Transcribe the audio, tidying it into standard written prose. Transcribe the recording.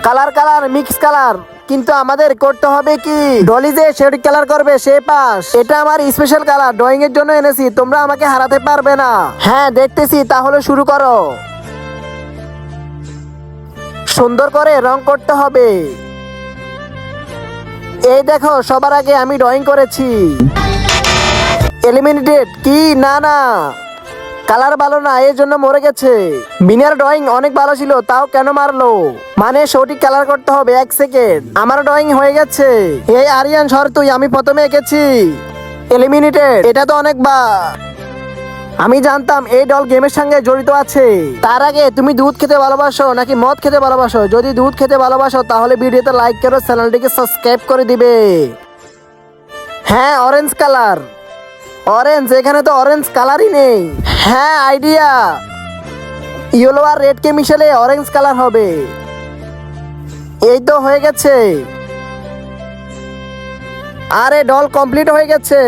Colour colour mix colour, কিন্তু আমাদের করতে হবে কি, ডলি যে শেড কালার করবে সে পাস। এটা আমার স্পেশাল কালার, ড্রয়িং এর জন্য এনেছি, তোমরা আমাকে হারাতে পারবে না। হ্যাঁ দেখতেছি, তাহলে শুরু করো। সুন্দর করে রং করতে হবে। এই দেখো, সবার আগে আমি ড্রয়িং করেছি। এলিমিনেটেড কি, না না, কালার ভালো না এই জন্য মরে গেছে। মিনার ড্রয়িং অনেক ভালো ছিল, তাও কেন মারলো? মানে সঠিক কালার করতে হবে। 1 সেকেন্ড, আমার ড্রয়িং হয়ে গেছে। এই আরিয়ান সর তুই, আমি প্রথমে এঁকেছি। এলিমিনেটেড, এটা তো অনেকবার। আমি জানতাম এই দল গেমের সঙ্গে জড়িত আছে। তার আগে তুমি দুধ খেতে ভালোবাসো নাকি মদ খেতে ভালোবাসো? যদি দুধ খেতে ভালোবাসো তাহলে ভিডিওতে লাইক করো, চ্যানেলটিকে সাবস্ক্রাইব করে দিবে। হ্যাঁ অরেঞ্জ কালার। অরেঞ্জ, এখানে তো অরেঞ্জ কালারই নেই। হ্যাঁ আইডিয়া, ইয়েলো আর রেড কে মিশালে অরেঞ্জ কালার হবে। এই তো হয়ে গেছে। আরে ডল কমপ্লিট হয়ে গেছে।